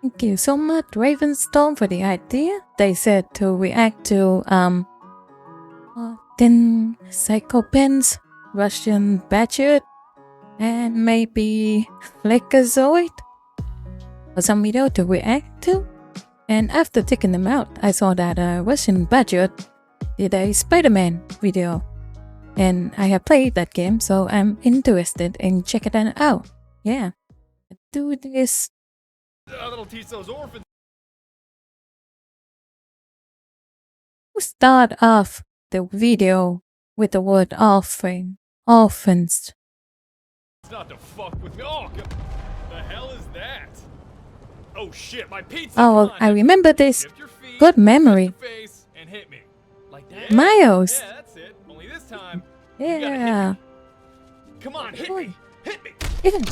Thank you so much, Ravenstorm, for the idea. They said to react to then Psychopens, RussianBadger, and maybe Flickazoid or some video to react to. And after taking them out, I saw that RussianBadger did a Spider-Man video. And I have played that game, so I'm interested in checking that out. Yeah. Do this. That'll teach those orphans. Start off the video with the word offering. Orphans. It's not to fuck with me. Oh, the hell is that? Oh shit, my pizza. Oh, I remember this. Good memory. Face and hit me. Like that. Miles. Yeah, that's it. Only this time. Yeah. Come on, hit me. Hit me. Even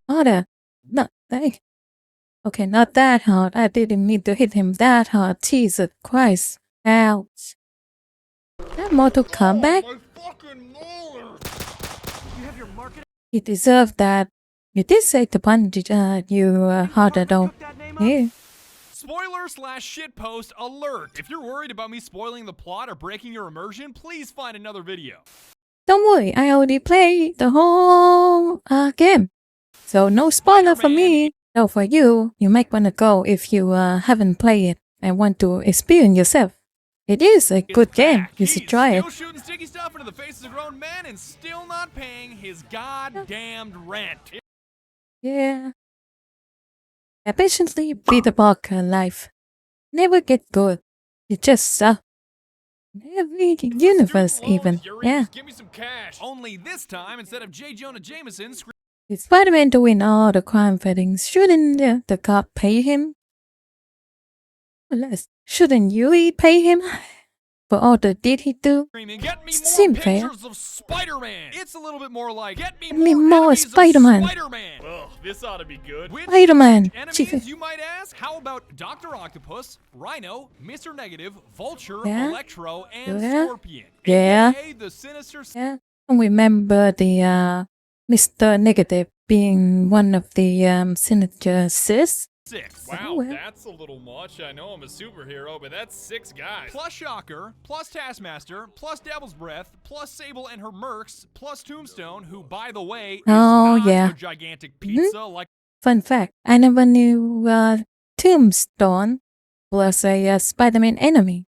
harder. Not that. Okay, not that hard. I didn't need to hit him that hard. Jesus Christ. Ouch. That Mortal Kombat? Oh, my fucking molar. You have your market. He deserved that. You did say to punch you harder though. Yeah. Spoiler/shitpost alert. If you're worried about me spoiling the plot or breaking your immersion, please find another video. Don't worry, I already played the whole game. So no spoiler for me. So for you, you might want to go if you haven't played it and want to experience yourself. It is a good game. You should try it. Still shooting sticky stuff into the faces of grown men and still not paying his goddamned rent. Yeah. I patiently beat the Barker life. Never get good. You just suck. Every universe even. Yeah. Give me some cash. Only this time, instead of J. Jonah Jameson, Is Spider-Man doing all the crime fighting? Shouldn't the cop pay him? Shouldn't you pay him for all the deed he do? Get me Seem more fair. pictures of Spider-Man. It's a little bit more like get me more enemies of Spider-Man. Spider-Man. Well, this ought to be good. Which Spider-Man. enemies, you might ask? How about Dr. Octopus, Rhino, Mr. Negative, Vulture, Yeah. Electro, and Yeah. Scorpion? Yeah. AKA the Sinister Six. Yeah. I remember the Mr. Negative being one of the Sinister Six. Wow, well. that's a little much. I know I'm a superhero, but that's 6 guys. Plus Shocker, plus Taskmaster, plus Devil's Breath, plus Sable and her mercs, plus Tombstone, who, by the way, is Oh, not yeah. a gigantic pizza like Fun fact, I never knew Tombstone was a Spider-Man enemy.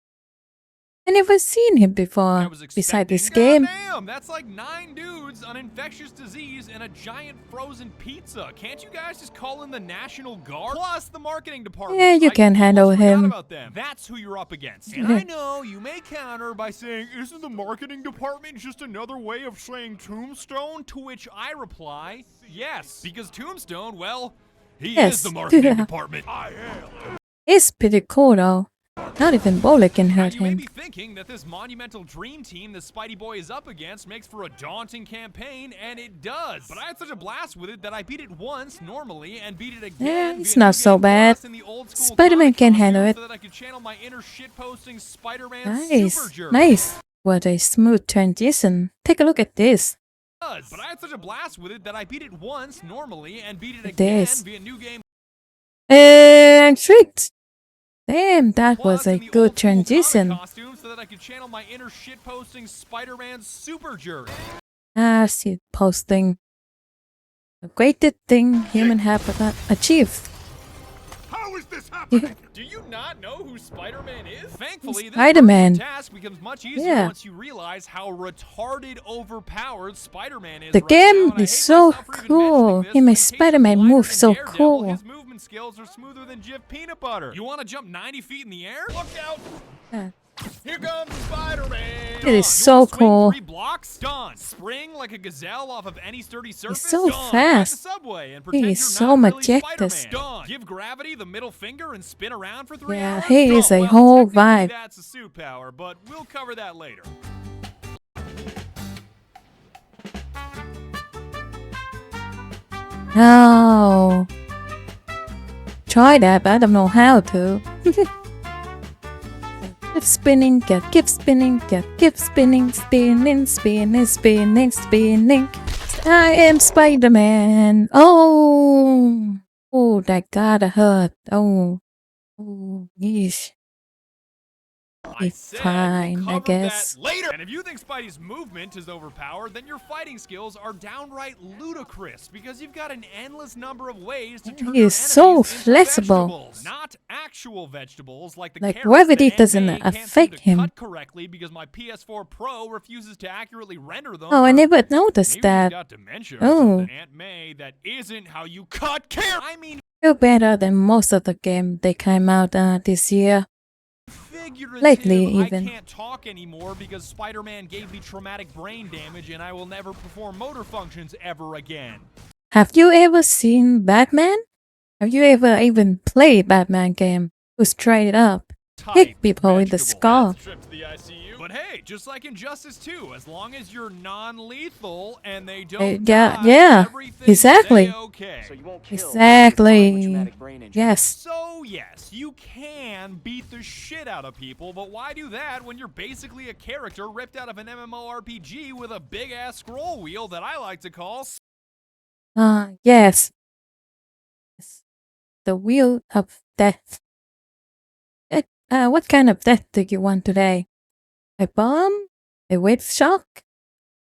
I never seen him I before was beside this expecting. game. Goddamn, that's like 9 dudes, an infectious disease, and a giant frozen pizza. Can't you guys just call in the National Guard? Plus the marketing department. Yeah, you I can handle almost forgot him. about them. That's who you're up against. And I know you may counter by saying, isn't the marketing department just another way of saying Tombstone? To which I reply, yes, because Tombstone, well, he Yes. is the marketing department. I am. It's pretty cool though. Not even Bullet can Now, hurt you may him. be thinking that this monumental dream team the Spidey Boy is up against makes for a daunting campaign, and it does. But I had such a blast with it that I beat it once normally and beat it again. Yeah, it's via not New so Game bad. Plus in the old school Spider-Man comic can costume handle it. So that I could channel my inner shitposting Spider-Man Nice, superjerk. nice. What a smooth transition. Take a look at this. But I had such a blast with it that I beat it once normally and beat it It again is. via New Game And tricked. Damn, that was Plus a in the good old school comic transition. costume so that I could channel my inner shitposting Spider-Man superjerk. Shit posting. The greatest thing human have achieved. How is this happening? Do you not know who Spider-Man is? Thankfully, this Spider-Man. task becomes much easier Yeah. once you realize how retarded overpowered Spider-Man is. The right game now, and I is hate so myself for even cool. mentioning this, He but in makes case you're Spider-Man blinder move than so Daredevil, cool. His movement skills are smoother than Jif peanut butter. You want to jump 90 feet in the air? Look out! Yeah. Here comes Spider-Man! It is You so wanna swing cool. 3 blocks? Done. Spring like a gazelle off of any sturdy surface? so Done. fast. Ride the subway and He pretend is you're so not really majestic. Spider-Man. Done. Give gravity the middle finger and spin around for 3 Yeah, hours? he is Done. a Well, whole technically vibe. That's a suit power, but we'll cover that later. Oh. Try that, but I don't know how to. Keep spinning, keep spinning, keep spinning, spinning, spinning, spinning, spinning. I am Spider-Man. Oh. Oh, that gotta hurt. Oh, oh, yeesh. I It's said fine, we'll I cover guess. that later. And if you think Spidey's movement is overpowered, then your fighting skills are downright ludicrous because you've got an endless number of ways to turn He your is so enemies into flexible. vegetables. Not actual vegetables like the Like carrots gravity that doesn't Aunt May can't seem affect to him. cut correctly because my PS4 Pro refuses to accurately render them. Oh, I or never noticed maybe that. she's got dementia or Oh. something. Aunt May, that isn't how you cut carrots. I mean, Feel better than most of the game they came out this year. figurative. Lately, I even. can't talk anymore because Spider-Man gave me traumatic brain damage and I will never perform motor functions ever again. Have you ever seen Batman? Have you ever even played Batman game? Who straight up hit people in the skull? Trip to the ICU. But hey, just like Injustice 2, as long as you're non-lethal and they don't die, Yeah, everything's exactly. okay. So you won't kill Exactly. traumatic brain injury. Yes. So yes, you can beat the shit out of people, but why do that when you're basically a character ripped out of an MMORPG with a big-ass scroll wheel that I like to call Yes. The wheel of death. What kind of death do you want today? A bomb? A wave shock?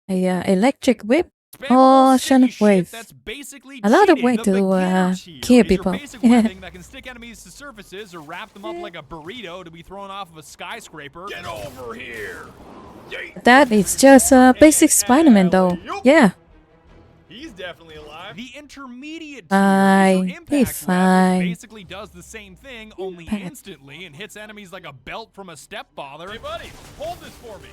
A electric whip? Oh, shockwave. That's basically A lot of cheating. way The to beginner's here kill is your people. basic weapon that can stick enemies to surfaces or wrap them up like a burrito to be thrown off of a skyscraper. Get over here! That is just a basic Spider-Man though. Yeah. He's definitely alive. The intermediate Fine. tier is your Be impact fine. which basically does the same thing, only instantly, and hits enemies like a belt from a stepfather. Hey buddy, hold this for me.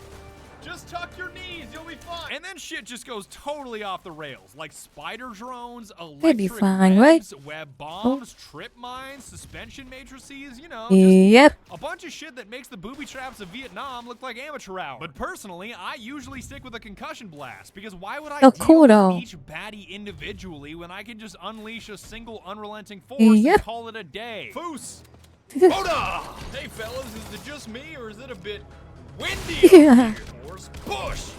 Just tuck your knees, you'll be fine. And then shit just goes totally off the rails, like spider drones, electric fine, webs, right? web bombs, trip mines, suspension matrices, you know, Yep. just a bunch of shit that makes the booby traps of Vietnam look like amateur hour. But personally, I usually stick with a concussion blast, because why would I So deal cool, with though. each baddie individually when I can just unleash a single unrelenting force Yep. and call it a day? Foos! Hoda! Hey fellas, is it just me or is it a bit windy up Yeah. here? Force push!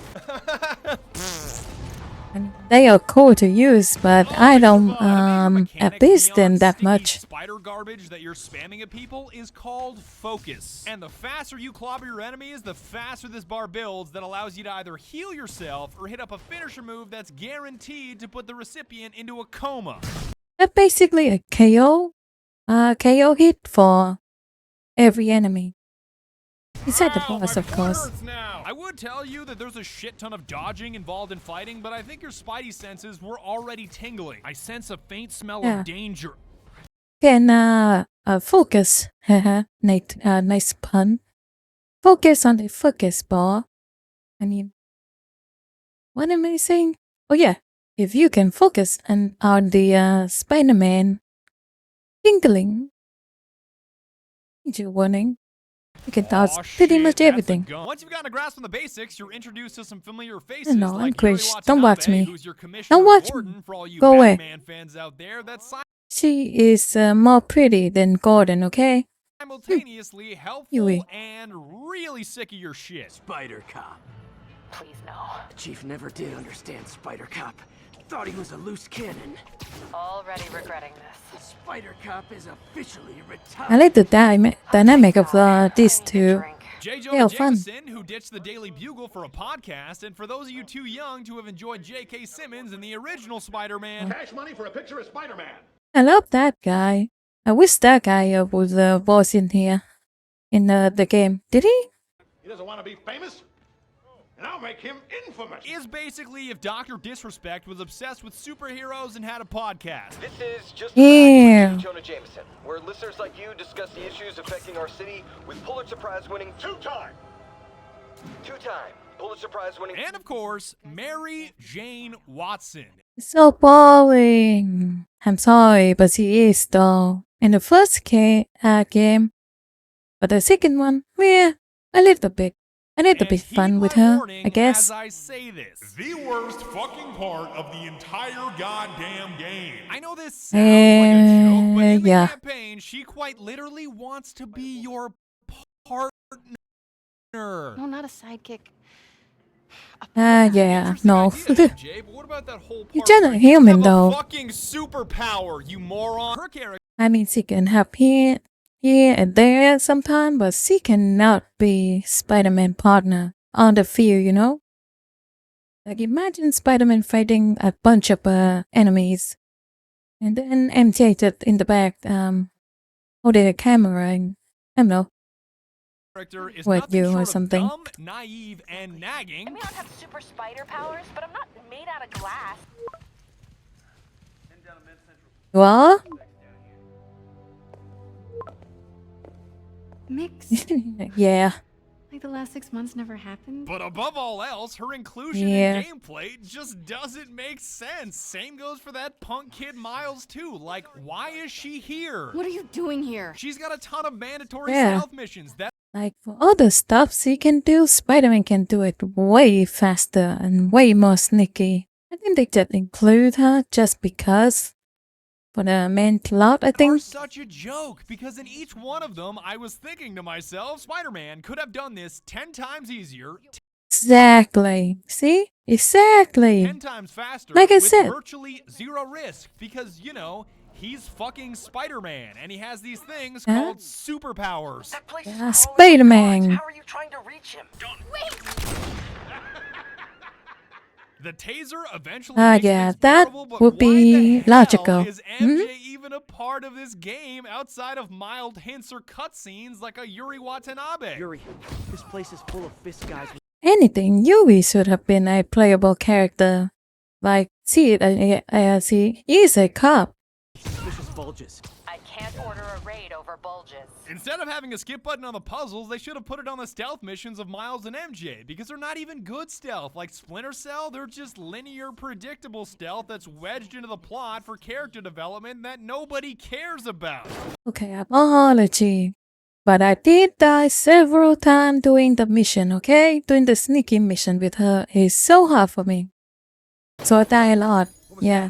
And they are cool to use, but I don't abuse them that much. Spider garbage that you're spamming at people is called focus. And the faster you clobber your enemies, the faster this bar builds that allows you to either heal yourself or hit up a finisher move that's guaranteed to put the recipient into a coma. That's basically a KO hit for every enemy. Besides the boss, of course. I would tell you that there's a shit ton of dodging involved in fighting, but I think your spidey senses were already tingling. I sense a faint smell Yeah. of danger. Can focus. Haha, nice pun. Focus on the focus bar. I mean, what am I saying? Oh yeah, if you can focus on the Spider-Man tingling, danger warning. You can dodge Aw, pretty shit, much that's a everything. gun. Once you've gotten a grasp on the basics, you're introduced to some familiar faces No, like Chris, Yuri don't watch Watanabe, me. who's your Commissioner Don't watch Gordon, me. for all you Go away. Batman fans out there. That's She is more pretty than Gordon, okay? simultaneously helpful Yui. and really sick of your shit. Spider Cop. Please no. The Chief never did understand Spider Cop. Thought he was a loose cannon. Already regretting this. Spider Cop is officially retired. I like the dynamic of these two. Drink. J. Yeah, Jonah fun. Jameson, who ditched the Daily Bugle for a podcast, and for those of you too young to have enjoyed J.K. Simmons in the original Spider-Man, Cash money for a picture of Spider-Man. I love that guy. I wish that guy was in here in the game. Did he? He doesn't want to be famous, and I'll make him infamous. is basically if Dr. Disrespect was obsessed with superheroes and had a podcast. This is just Yeah. J. Jonah Jameson, where listeners like you discuss the issues affecting our city with Pulitzer Prize-winning Two-time. Pulitzer Prize-winning And of course, Mary Jane Watson. So boring. I'm sorry, but he is though. In the first game, but the second one, yeah, a little bit And fun heed with my her, warning I guess. As I say this, The worst fucking part of the entire goddamn game. I know this sounds like a joke, but in the yeah. campaign, she quite literally wants to be your partner. No, not a sidekick. Yeah, Interesting no. idea, MJ, but what about that whole part He's just where a he doesn't human, have a though. fucking superpower, you moron. Her character I mean, she can have here and there sometime, but she cannot be Spider-Man partner on the field, you know? Like, imagine Spider-Man fighting a bunch of enemies, and then MJ just in the back, holding a camera and, I don't know, is what nothing you or short of something. dumb, naive, and nagging. I may not have super spider powers, but I'm not made out of glass. What? Mix. Yeah. Like the last 6 months never happened. But above all else, her inclusion Yeah. in gameplay just doesn't make sense. Same goes for that punk kid Miles too. Like, why is she here? What are you doing here? She's got a ton of mandatory Yeah. stealth missions. That Like, for all the stuff she can do, Spider-Man can do it way faster and way more sneaky. I think they just include her just because. For the main plot, I are think. such a joke because in each one of them, I was thinking to myself, Spider-Man could have done this 10 times easier, Exactly. See? Exactly. 10 times faster, Like I with said. virtually zero risk because, you know, he's fucking Spider-Man and he has these things Huh? called superpowers. That place is Yeah, crawling with Spider-Man. guards. How are you trying to reach him? The taser eventually Ah, makes yeah, things that bearable, but would why be the hell logical. is MJ even a part of this game outside of mild hints or cutscenes like a Yuri Watanabe? Yuri, this place is full of fist guys with Anything, Yuri should have been a playable character. Like, she is a cop. suspicious bulges. I can't order a raid over bulges. Instead of having a skip button on the puzzles, they should have put it on the stealth missions of Miles and MJ because they're not even good stealth. Like Splinter Cell, they're just linear, predictable stealth that's wedged into the plot for character development that nobody cares about. Okay, apology. But I did die several times doing the mission, okay? Doing the sneaky mission with her is so hard for me. So I die a lot. Yeah.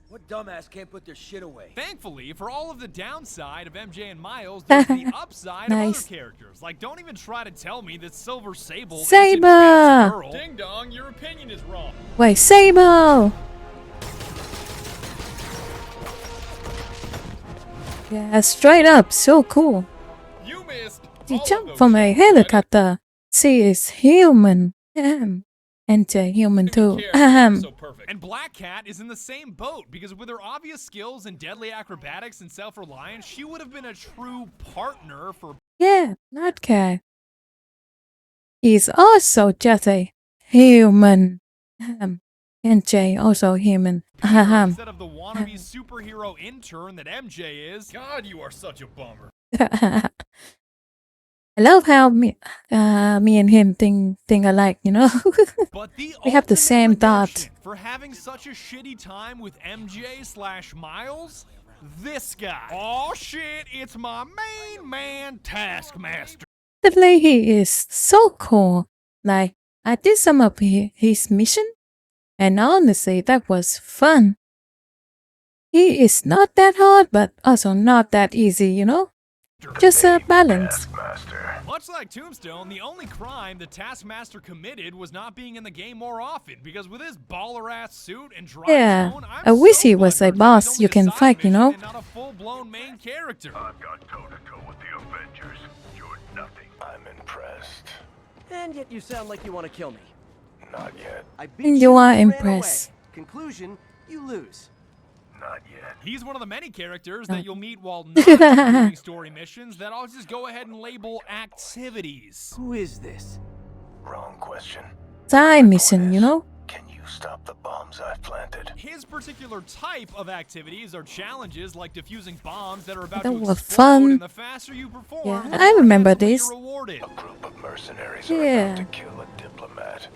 What dumbass can't put their shit away? Thankfully, for all of the downside of MJ and Miles, there's the upside of Nice. other characters. Like, don't even try to tell me that Silver Sable Sable! isn't Beth's girl. Ding dong, your opinion is wrong. Wait, Sable! Yeah, straight up, so cool. You missed. She all of jumped those from a shots, buddy. helicopter. She is human. And human too. So perfect. And Black Cat is in the same boat because with her obvious skills in deadly acrobatics and self-reliance, she would have been a true partner for Yeah, not cat. He's also just a human. NJ also human. instead of the wannabe superhero intern that MJ is. God, you are such a bummer. I love how me and him think alike, you know? But the We have the ultimate same thought. redemption for having such a shitty time with MJ/Miles. This guy. Oh shit! It's my main man, Taskmaster. Definitely, he is so cool. Like, I did some of his mission, and honestly, that was fun. He is not that hard, but also not that easy, you know? Just a balance. Much like Tombstone, the only crime the Taskmaster committed was not being in the game more often, because with his baller-ass suit and dry Yeah, tone, I'm I wish he was so a butthurt that boss he's you only a can side fight, you mission know? and not a full-blown main character. I've got toe-to-toe with the Avengers. You're nothing. I'm impressed. And yet you sound like you want to kill me. Not yet. I beat You you are and ran impressed. away. Conclusion, you lose. Not yet. He's one of the many characters Oh. that you'll meet while not doing story missions that I'll just go ahead and label activities. Who is this? Wrong question. Side mission, you know? Can you stop the bombs I've planted? His particular type of activities are challenges like defusing bombs that are about That to was explode, fun. and the faster you perform, Yeah, the I more remember handsomely this. you're rewarded. A group of mercenaries are Yeah. about to kill a diplomat.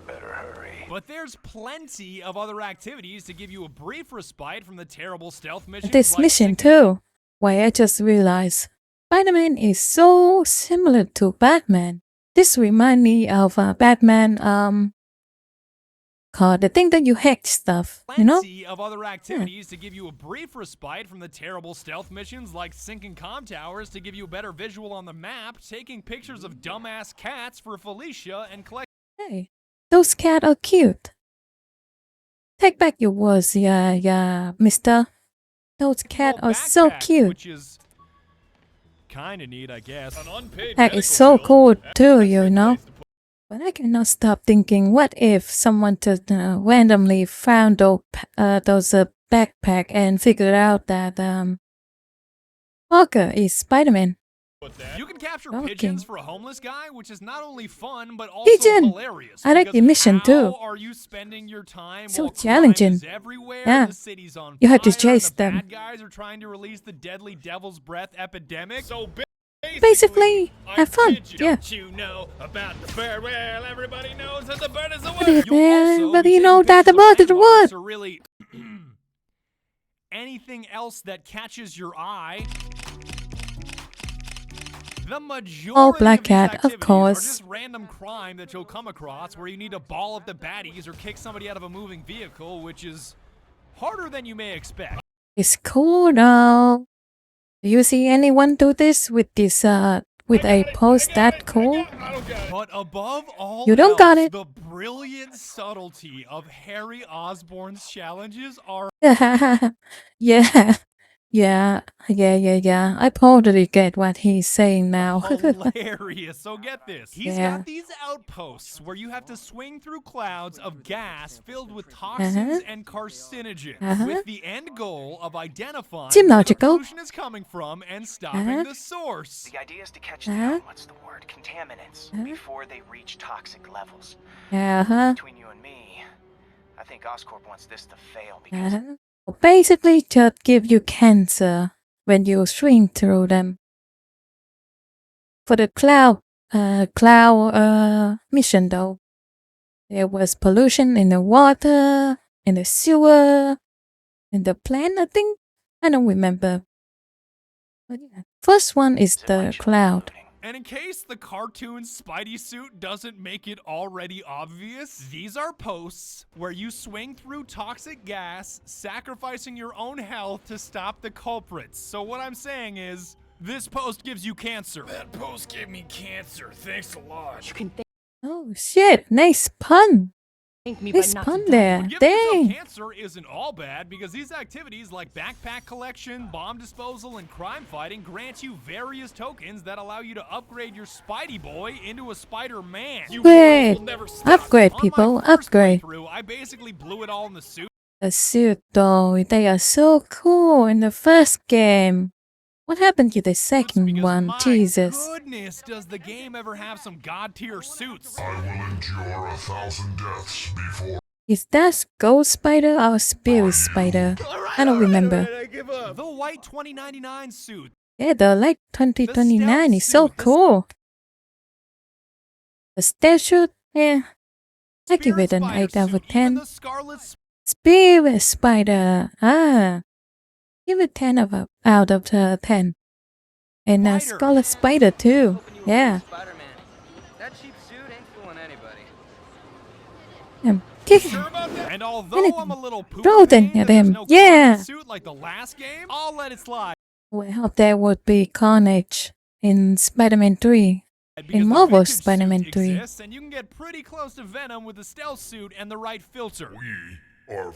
Better hurry. But there's plenty of other activities to give you a brief respite from the terrible stealth missions. This like mission sinking- too. Why, I just realized Spider-Man is so similar to Batman. This reminds me of Batman, called the thing that you hack stuff, you know? Plenty of other activities to give you a brief respite from the terrible stealth missions like sinking comm towers to give you a better visual on the map, taking pictures of dumbass cats for Felicia, and collecting Hey, Those cats are cute. Take back your words, yeah, mister. Those cats are so backpacks, cute. Which is kind of neat, I guess. An unpaid Heck, it's so cool too, you know. But I cannot stop thinking, what if someone just randomly found those backpack and figured out that Parker is Spider-Man? You can capture Okay. pigeons for a homeless guy, which is not only fun but also Pigeon! hilarious. I like because the mission how too. are you spending your time So while challenging. crime is everywhere, Yeah. the city's on You have to fire, chase and the them. bad guys are trying to release the deadly devil's breath epidemic? So Basically, have fun. Yeah. Don't you know about the bird? Well, everybody knows that the bird is the But word. everybody know that the bird is the word. Or really anything else that catches your eye. The majority Black of these Cat, of activities course. are just random crime that you'll come across where you need to ball up the baddies or kick somebody out of a moving vehicle, which is harder than you may expect. It's cool now. Do you see anyone do this with a post that cool? But above all You don't else, got it. the brilliant subtlety of Harry Osborn's challenges are Yeah. Yeah. I totally get what he's saying now. hilarious. So get this. He's Yeah. got these outposts where you have to swing through clouds of gas filled with toxins and carcinogens, with the end goal of identifying Seem where the logical. pollution is coming from and stopping the source. The idea is to catch the, what's the word, contaminants before they reach toxic levels. Between you and me, I think Oscorp wants this to fail because Basically, just give you cancer when you swing through them. For the cloud mission though, there was pollution in the water, in the sewer, in the plant, I think. I don't remember. But yeah. First one is the cloud. And in case the cartoon Spidey suit doesn't make it already obvious, these are posts where you swing through toxic gas, sacrificing your own health to stop the culprits. So what I'm saying is, this post gives you cancer. That post gave me cancer. Thanks a lot. You can Oh shit, nice pun. thank me Nice by not pun to there. But giving yourself Dang. cancer isn't all bad because these activities like backpack collection, bomb disposal, and crime fighting grant you various tokens that allow you to upgrade your Spidey boy into a Spider-Man. You Great. will never stop. Upgrade, On my people, first upgrade. playthrough, I basically blew it all in the suit. The suit though, they are so cool in the first game. What happened to the second Because one? my Jesus. goodness, does the game ever have some god-tier suits? I will endure 1,000 deaths before. Is that Ghost Spider or Spirit Spider? I don't remember. The white 2099 suit. Yeah, the light 2029 is so cool. The stealth suit? Yeah. I give it an 8 out of 10. The Scarlet Spirit Spider. Give it 10 out of 10. And Spider. Scarlet Spider too. Yeah. Spider-Man. That cheap suit ain't fooling anybody. Sure about that? And although Anything. I'm a little poop Throw them pain at that there's him. no Yeah. Carnage suit like the last game, I'll let it slide. Well, there would be Carnage in Spider-Man 3. Because the Marvel's vintage Spider-Man suit 3. exists, and you can get pretty close to Venom with the stealth suit and the right filter. We are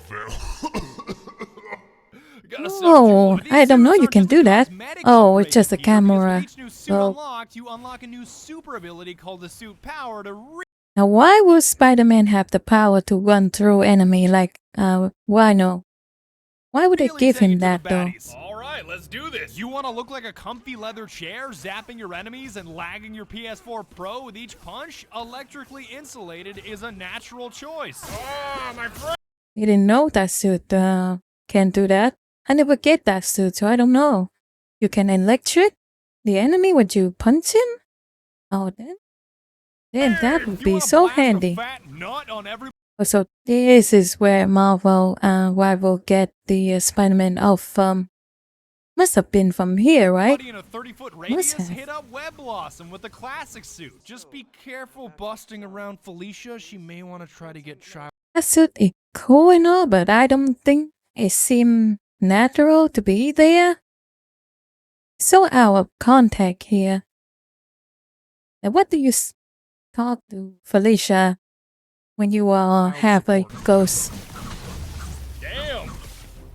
Gotta Oh, substitute. These I don't know suits you aren't can just do that. cosmetic Oh, it's upgrades just a here, because with camera. each new suit Well- unlocked, you unlock a new super ability called the suit power to Now, why would Spider-Man have the power to run through enemy like Rhino? Why would they really give take him it to that the though? baddies. All right, let's do this. You want to look like a comfy leather chair, zapping your enemies and lagging your PS4 Pro with each punch? Electrically insulated is a natural choice. Ah, my friend. You didn't know that suit can do that. I never get that suit, so I don't know. You can electric the enemy when you punch him? Oh, then that would You be wanna so blast a handy. fat nut on every So this is where Marvel rival get the Spider-Man off must have been from here, right? buddy in a 30-foot radius have. hit up Web Blossom with the classic suit. Just be careful busting around Felicia. She may want to try to get child. That suit is cool and all, but I don't think it seems natural to be there. So out of contact here. And what do you talk to Felicia? when you have a ghost. Damn!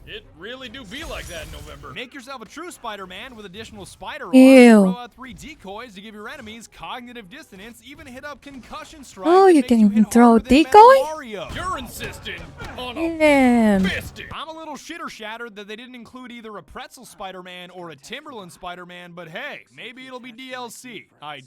It really do be like that in November. Make yourself a true Spider-Man with additional spider arms. Ew. Throw out 3 decoys to give your enemies cognitive dissonance. Even hit up concussion strike. Oh, that you makes can hit throw harder than Metal decoy? Mario. You're insistent on a Damn. fisting. I'm a little shitter-shattered that they didn't include either a pretzel Spider-Man or a Timberland Spider-Man, but hey, maybe it'll be DLC. I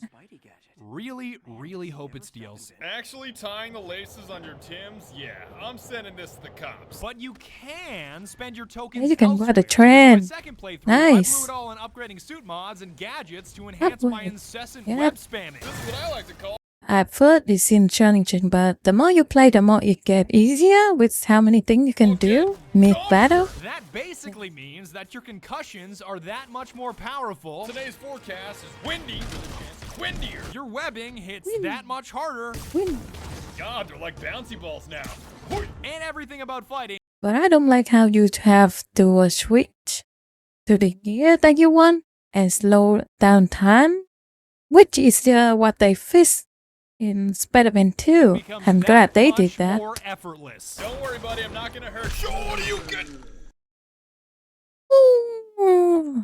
really hope it's DLC. Actually tying the laces on your Tims? Yeah, I'm sending this to the cops. But you can spend your tokens Yeah, you can elsewhere. ride a Because train. my second playthrough, I Nice. blew it all on upgrading suit mods and gadgets to enhance my incessant Yep. web spamming. This is what I like to call At first, it seems challenging, but the more you play, the more it gets easier with how many things you can do mid-battle. That basically means that your concussions are that much more powerful. Today's forecast is windy with a chance it's windier. Your webbing hits that much harder. God, they're like bouncy balls now. And everything about fighting. But I don't like how you have to switch to the gear that you want and slow down time, which is what they fixed in Spider-Man 2. Becomes I'm that glad they much did that. more effortless. Don't worry, buddy. I'm not gonna hurt you. What do you get? Ooh.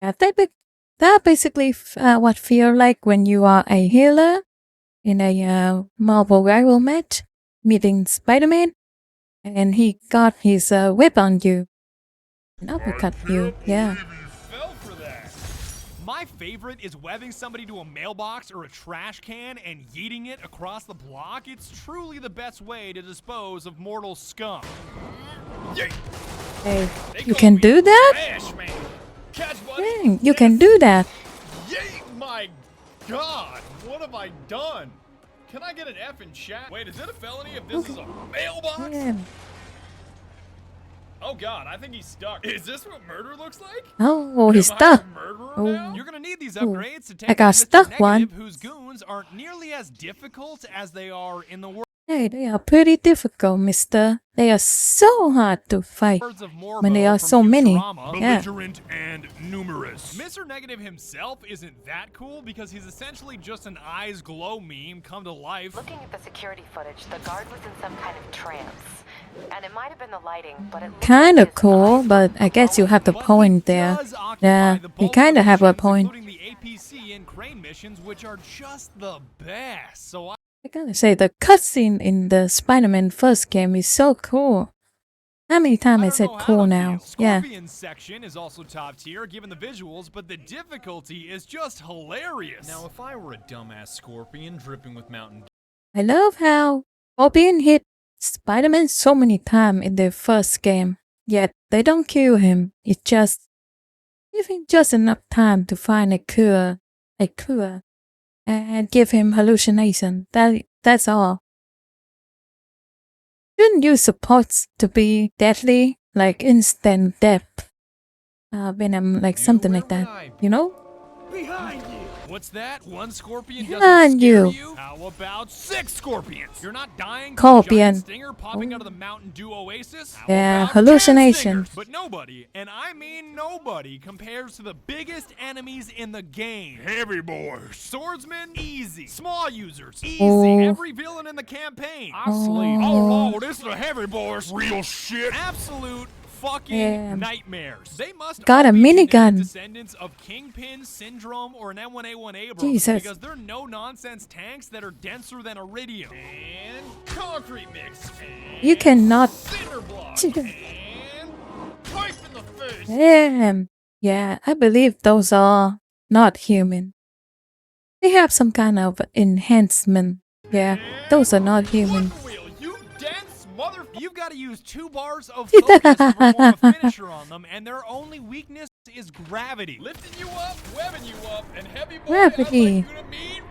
Yeah, that basically what feel like when you are a healer in a Marvel rival match meeting Spider-Man, and he got his whip on you and uppercut you. Yeah. Fell for that. My favorite is webbing somebody to a mailbox or a trash can and yeeting it across the block. It's truly the best way to dispose of mortal scum. Yeet. Hey, They you call can me do that? Trash Man. Catch, buddy. Dang, you can do that. Yeet, my God. What have I done? Can I get an F in chat? Wait, is it a felony if this is a mailbox? Yeah. Oh God, I think he's stuck. Is this what murder looks like? Oh, he's Am I stuck. a murderer Oh. now? You're gonna need these upgrades to take I got on Mr. stuck one. Negative, whose goons aren't nearly as difficult as they are in the Hey, they are pretty difficult, mister. They are so hard to fight words of Morbo when there are from so many. Futurama. Yeah. Belligerent and numerous. Mr. Negative himself isn't that cool because he's essentially just an eyes glow meme come to life. Looking at the security footage, the guard was in some kind of trance. And it might have been the lighting, but it looked Kind like of his cool, eyes but I guess you have the But point he there. does occupy Yeah, the you bulk kind of have a missions, point. including the APC and crane missions, which are just the best. So I gotta say, the cutscene in the Spider-Man first game is so cool. How many times I don't said know how cool to now? feel. Yeah. Scorpion's section is also top tier given the visuals, but the difficulty is just hilarious. Now, if I were a dumbass scorpion dripping with Mountain I love how Scorpion hit Spider-Man so many times in the first game, yet they don't kill him. It's just giving just enough time to find a cure, and give him hallucination. That's all. Shouldn't you supposed to be deadly, like instant death? Venom, like something like that, you know? behind you. What's that? One scorpion Behind doesn't scare you. you? How about 6 scorpions? You're not dying to a Scorpion. giant stinger popping out of the Mountain Dew oasis? How Yeah, about 10 hallucination. stingers? But nobody, and I mean nobody, compares to the biggest enemies in the game. Heavy boys. Swordsmen, easy. Small users, easy. Oh. Every villain in the campaign. I sleep. Oh Lord, this is the heavy boys. Real shit. Absolute fucking Yeah. nightmares. They must Got all a be genetic minigun. descendants of Kingpin syndrome or an M1A1 Abrams Jesus. because they're no-nonsense tanks that are denser than iridium. And concrete mix. And You cannot. cinder block. And pipe in the face. Damn. Yeah, I believe those are not human. They have some kind of enhancement. Yeah, those are not human. Wood wheel, you dense mother. You've got to use 2 bars of focus to perform a finisher on them, and their only weakness is gravity. Lifting you up, webbing you up, and heavy boy, Gravity. I'd like you to meet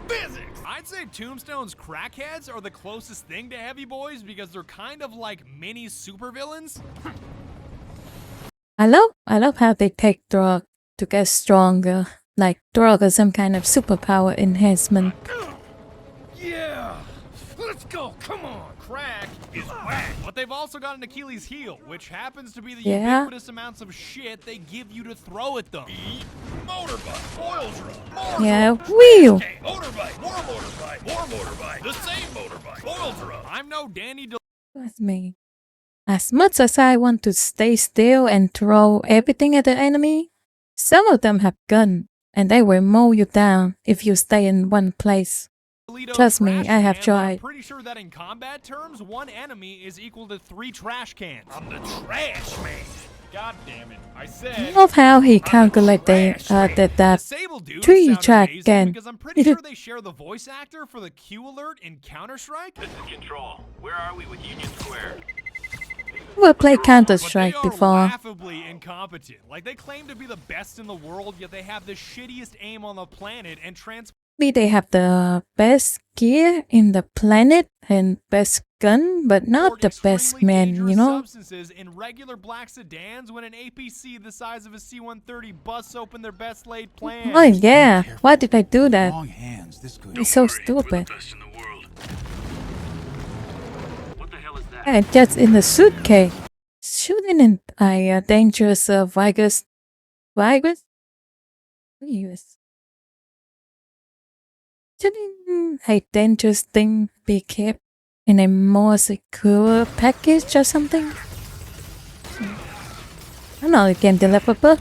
physics. I'd say Tombstone's crackheads are the closest thing to heavy boys because they're kind of like mini supervillains. I love how they take drug to get stronger. Like drug or some kind of superpower enhancement. Yeah, let's Let's go, come on! Crack is whack. But they've also got an Achilles heel, which happens to be the Yeah. ubiquitous amounts of shit they give you to throw at them. Eat, motorbike, oil drum, more Yeah, drum, wheel. okay, motorbike, more motorbike, the same motorbike, oil drum. I'm no Danny That's me. As much as I want to stay still and throw everything at the enemy, some of them have gun, and they will mow you down if you stay in one place. DeLito Trust me, trash I have can, but tried. I'm pretty sure that in combat terms, one enemy is equal to 3 trash cans. I'm the trash man. God damn it. I said. I love how he calculated that The Sable dude 3 sounded track amazing can. because I'm pretty sure they share the voice actor for the Q alert in Counter-Strike. This is Control. Where are we with Union Square? We'll play But Counter-Strike they are before. laughably incompetent. Like, they claim to be the best in the world, yet they have the shittiest aim on the planet and Maybe they have the best gear in the planet and best gun, but not the best extremely man, dangerous you know? substances in regular black sedans when an APC the size of a C-130 busts open their best laid plans. Oh yeah, why did I do that? Long hands, this could. It's so stupid. Best in the world. What the hell is that? And just in the suitcase. Shooting in a dangerous virus. Virus? Virus. Shouldn't a dangerous thing be kept in a more secure package or something? I'm not a game developer.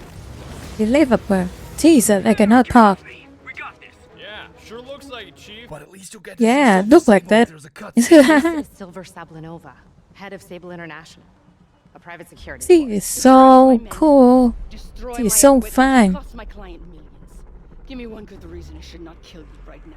Jesus, I cannot talk. We got this. Yeah, sure looks like it, Chief. But at least you'll get to Yeah, see look like Sable if that. there's a cut. This is Silver Sablinova, head of Sable International, a private security She force. is so cool. Destroy She my is so equipment, fine. cost my client millions. Give me one good reason I should not kill you right now.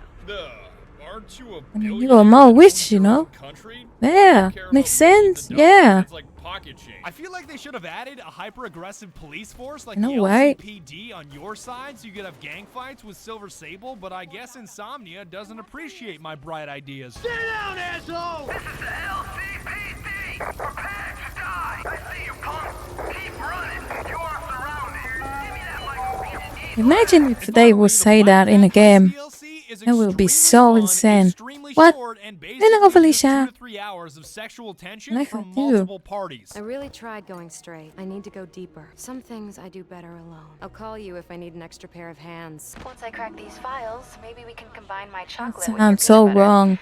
Aren't you a I mean, billionaire you are more that rich, owns you your know? own country? Yeah, Care makes about millions sense. of dollars. Yeah. It's like pocket change. I feel like they should have added a hyper-aggressive police force like I know, the right? LCPD on your side so you could have gang fights with Silver Sable, but I guess Insomnia doesn't appreciate my bright ideas. Sit down, asshole! This is the LCPD. Prepare to die. I see you, punk. Keep running. You are surrounded. Give me that microphone. Imagine if they would say that in a game. That will be so insane. What? And overly shy. 2 to 3 hours of sexual tension Like from I do. multiple parties. I really tried going straight. I need to go deeper. Some things I do better alone. I'll call you if I need an extra pair of hands. Once I crack these files, maybe we can combine my chocolate with Sounds your so peanut butter. wrong.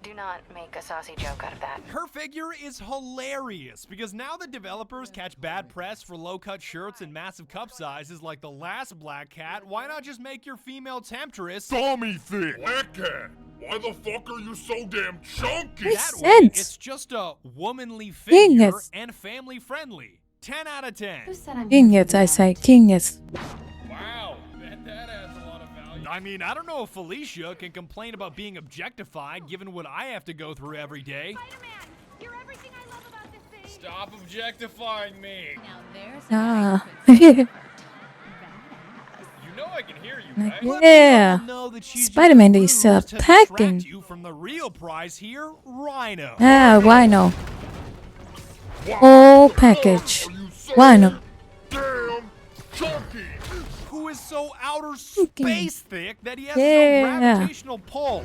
Do not make a saucy joke out of that. Her figure is hilarious because now the developers catch bad press for low-cut shirts and massive cup sizes like the last Black Cat. Why not just make your female temptress Tommy thing. Black Cat. Why the fuck are you so damn chunky? Makes that way? sense. It's just a womanly King figure is- and family-friendly. 10 out of 10. Who said I'm Genius, I say. Genius. Wow, that adds a lot of value. I mean, I don't know if Felicia can complain about being objectified given what I have to go through every day. Spider-Man, you're everything I love about this thing. Stop objectifying me. Now there's Ah. You know I can hear you, right? Yeah. Let me all know that she's just Spider-Man a is ruse to packing. distract you from the real prize here, Rhino. Ah, why no? Whole package. Why no? Damn chunky. Who is so outer space thick that he has Yeah. no gravitational pull.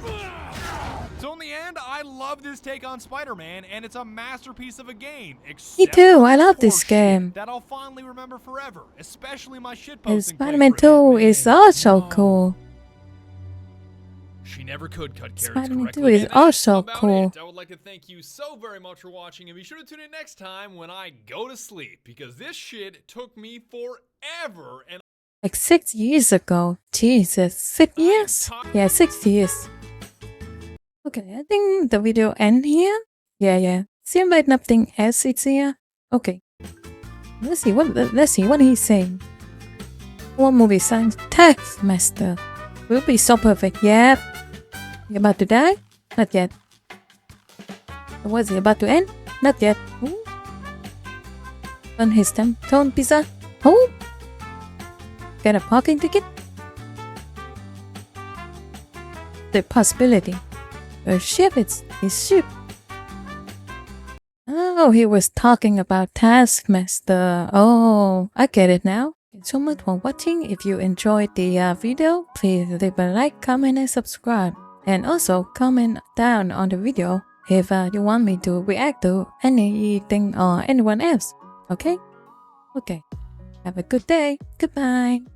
So in the end, I love this take on Spider-Man, and it's a masterpiece of a game. Me too, I love this horseshit game. that I'll fondly remember forever, especially my shitposting. And Spider-Man 2 is also cool. She never could cut carrots Spider-Man 2 correctly. is And that's also about cool. it. I would like to thank you so very much for watching, and be sure to tune in next time when I go to sleep, because this shit took me forever, and Like 6 years ago. Jesus. 6 years? Yeah, 6 years. Okay, I think the video end here. Yeah. Seems like nothing else is here. Okay. Let's see what he's saying. What movie signs? Taskmaster. Will be so perfect. Yep. You about to die? Not yet. Was it about to end? Not yet. Ooh. On his tone pizza. Oh. Get a parking ticket? The possibility. A ship, it's his ship. Oh, he was talking about Taskmaster. Oh, I get it now. Thanks so much for watching. If you enjoyed the video, please leave a like, comment, and subscribe. And also comment down on the video if you want me to react to anything or anyone else. Okay? Okay. Have a good day. Goodbye.